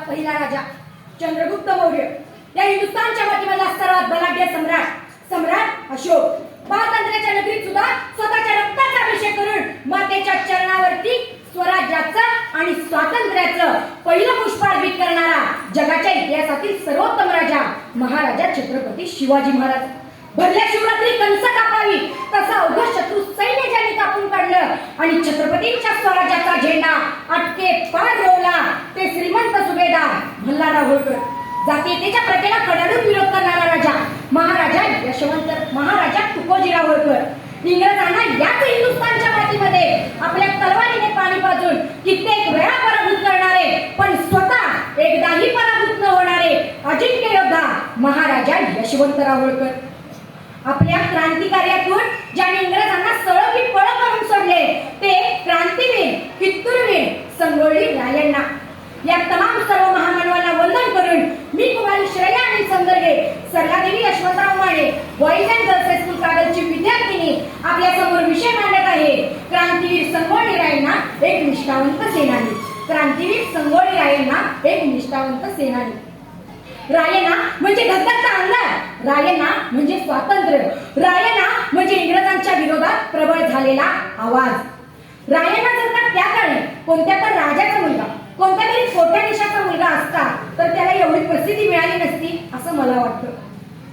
पहिला राजा चंद्रगुप्त मौर्य या हिंदुस्थानच्या मातीमधला सर्वात बलाढ्य सम्राट अशोक पारतंत्र्याच्या नगरीत सुद्धा स्वतःच्या रक्ताचा अभिषेक करून मातेच्या चरणावरती स्वराज्याचं आणि स्वातंत्र्याचं पहिलं पुष्पार्पित करणारा जगाच्या इतिहासातील सर्वोत्तम राजा महाराजा छत्रपती शिवाजी महाराज. भरल्या शिवरात्री कंस कापावी तसा अवघ शत्रू सैन्य ज्यांनी कापून काढलं आणि छत्रपतींच्या स्वराज्याचा झेंडा अटके पार रोवला ते श्रीमंत सुभेदार मल्हारराव होळकर. जातीयतेच्या प्रथेला कडाडून विरोध करणारा राजा महाराजा यशवंत महाराजा तुकोजीराव होळकर. इंग्रजांना याच हिंदुस्थानच्या मातीमध्ये आपल्या तलवारीने पाणी पाजून कित्येक वेळा पराभूत करणारे पण स्वतः एकदाही पराभूत न होणारे अजिंक्य योद्धा महाराजा यशवंतराव होळकर. आपल्या क्रांतिकार्यातून ज्यांनी इंग्रजांना सळो की पळो करून सोडले ते क्रांतीवीर कित्तूरवीर संगोळी रायण्णा. या तमाम सर्व महामानवांना वंदन करून मी कुमारी श्रेया आणि Sandarge Saraladevi Yashwantrao Mane boys and girls high school कागलची विद्यार्थिनी आपल्या समोर विषय मांडत आहे क्रांतीवीर संगोळी रायण्णा एक निष्ठावंत सेनानी. क्रांतीवीर संगोळी रायण्णा एक निष्ठावंत सेनानी. रायण्णा म्हणजे धगधगता अंधार, रायण्णा म्हणजे स्वातंत्र्य, रायण्णा म्हणजे इंग्रजांच्या विरोधात प्रबळ झालेला आवाज. रायण्णा जर का त्या काळी कोणत्या तर राजाचा मुलगा कोणत्या तरी कोट्याधीशाचा मुलगा असता तर त्याला एवढी प्रसिद्धी मिळाली नसती असं मला वाटतं.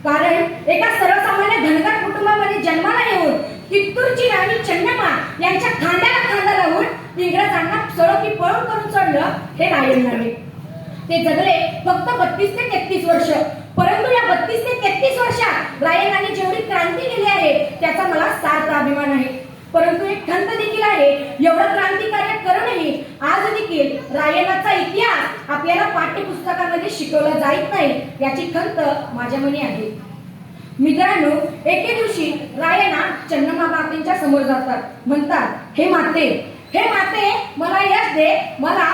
कारण एका सर्वसामान्य धनगर कुटुंबामध्ये जन्माला येऊन कित्तूरची राणी चन्नम्मा यांच्या खांद्याला खांदा लावून इंग्रजांना सळो की पळो करून सोडलं हे रायण्णाने. ते जगले फक्त 32 ते 33 वर्ष, परंतु या 32 ते 33 वर्षात रायण्णाने जेवढी क्रांती केली आहे त्याचा मला सार्थ अभिमान आहे. परंतु एक खंत देखील आहे, एवढं क्रांतिकार्य करूनही आज देखील रायण्णाचा इतिहास आपल्याला पाठ्यपुस्तकामध्ये शिकवला जात नाही याची खंत माझ्या मनी आहे. मित्रांनो, एके दिवशी रायण्णा चन्नम्मा मातेच्या समोर जातात. म्हणतात, हे माते मला यश दे, मला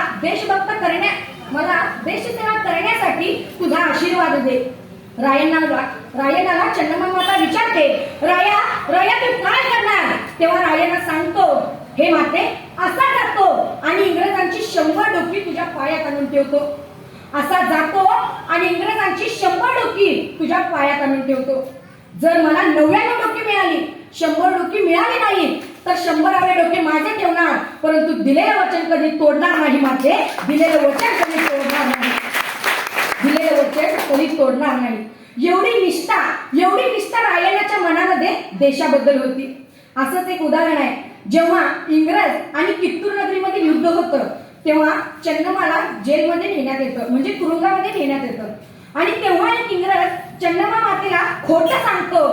देशसेवा करण्यासाठी तुझा आशीर्वाद दे. रायण्णाला चन्नम्मा माता विचारते, राया तू काय करणार? तेव्हा रायण्णा सांगतो, हे माते असा जातो आणि इंग्रजांची 100 डोकी तुझ्या पायात आणून ठेवतो. असा जातो आणि इंग्रजांची 100 डोकी तुझ्या पायात आणून ठेवतो. जर मला 99 डोकी मिळाली, 100 डोकी मिळाली नाही तर 100वे डोके माझे ठेवणार, परंतु दिलेलं वचन कधी तोडणार नाही. माते दिलेलं वचन कधी तोडणार नाही, दिलेलं वचन कधी तोडणार नाही. एवढी निष्ठा रायण्णाच्या मनामध्ये देशाबद्दल होती. असंच एक उदाहरण आहे, जेव्हा इंग्रज आणि कित्तूर नगरीमध्ये युद्ध होतं तेव्हा चन्नम्माला जेलमध्ये नेण्यात येतं, म्हणजे तुरुंगामध्ये नेण्यात येतं. आणि तेव्हा एक इंग्रज चन्नम्मा मातेला खोटं सांगतो,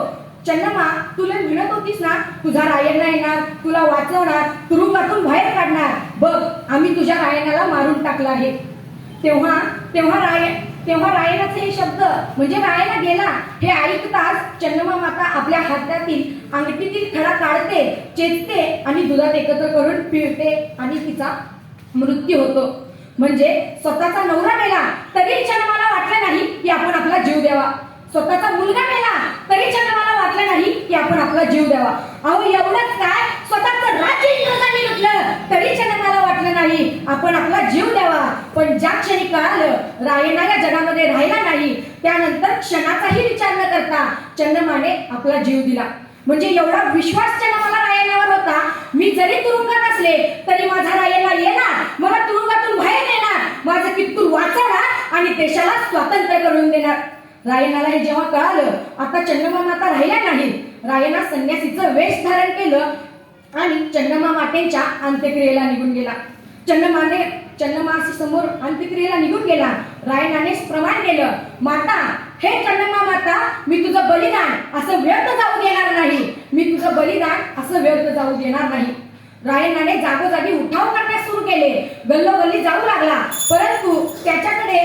चन्नम्मा तुला म्हणत होतीस ना तुझा रायण्णा येणार, तुला वाचवणार, तुरुंगातून बाहेर काढणार, बघ आम्ही तुझ्या रायण्णाला मारून टाकलं आहे. तेव्हा रायण्णाचे हे शब्द म्हणजे रायण्णा गेला हे ऐकताच चन्नम्मा माता आपल्या हातातील अंगठीतील खडा काढते, चेचते आणि दुधात एकत्र करून पिळते आणि तिचा मृत्यू होतो. म्हणजे स्वतःचा नवरा मेला तरी चन्नम्माला वाटलं नाही की आपण आपला जीव द्यावा, स्वतःचा मुलगा मेला तरी चन्नम्माला वाटलं नाही की आपण आपला जीव द्यावा. अहो एवढंच काय, स्वतःचं राज्य इंग्रजांनी लुटलं तरी चन्नम्माला वाटलं नाही आपण आपला जीव द्यावा. पण ज्या क्षणी कळालं रायण्णा या जगामध्ये राहिला नाही त्यानंतर क्षणाचाही विचार न करता चन्नम्माने आपला जीव दिला. म्हणजे एवढा विश्वास चन्नम्माला रायण्णावर होता, मी जरी तुरुंगात असले तरी माझा रायण्णा येणार, मला तुरुंगातून बाहेर नेणार, माझं कित्तूर वाचवणार आणि देशाला स्वातंत्र्य करून देणार. रायण्णाला हे जेव्हा कळालं आता चन्नम्मा माता राहिल्या नाही, रायण्णा संन्यासीचं वेश धारण केलं आणि चन्नम्मा मातेच्या अंत्यक्रियेला निघून गेला. चन्नम्मा समोर अंत्यक्रियेला निघून गेला. रायण्णाने प्रमाण केलं, माता हे चन्नम्मा माता मी तुझं बलिदान असं व्यर्थ जाऊ देणार नाही, मी तुझं बलिदान असं व्यर्थ जाऊ देणार नाही. रायण्णाने जागोजागी उठाव करण्यास सुरू केले, गल्लोगल्ली जाऊ लागला, परंतु त्याच्याकडे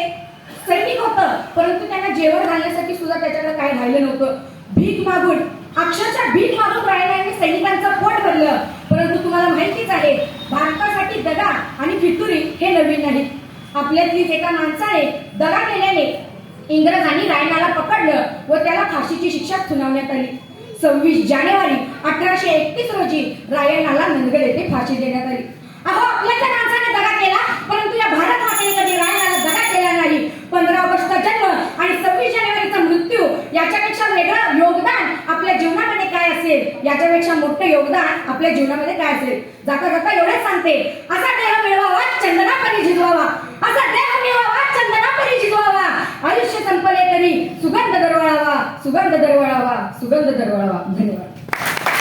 सैनिक होतं परंतु त्यांना जेवण घालण्यासाठी सुद्धा त्याच्याकडे काही राहिलं नव्हतं. अक्षरशः भीक मागून रायण्णाने सैनिकांचं पोट भरलं. परंतु तुम्हाला माहितीच आहे भारतासाठी दगा आणि फितुरी हे नवीन नाही. आपल्यातलीच एका माणसाने दगा केल्याने इंग्रजांनी रायण्णाला पकडलं व त्याला फाशीची शिक्षा सुनावण्यात आली. 26 जानेवारी 1831 रोजी रायण्णाला नंदगड येथे फाशी देण्यात आली. अहो आपल्याच्या माणसाने दगा केला परंतु या भारत मातेने कधी रायण्णाला दगा केला वेगळं योगदान आपल्या जीवनामध्ये काय असेल, याच्यापेक्षा मोठं योगदान आपल्या जीवनामध्ये काय असेल. जाता जाता एवढंच सांगते, असा देह मिळवावा चंदनापरी झिजवावा, असा देह मिळवावा चंदनापरी झिजवावा, आयुष्य संपले तरी सुगंध दरवळावा, सुगंध दरवळावा, सुगंध दरवळावा. धन्यवाद.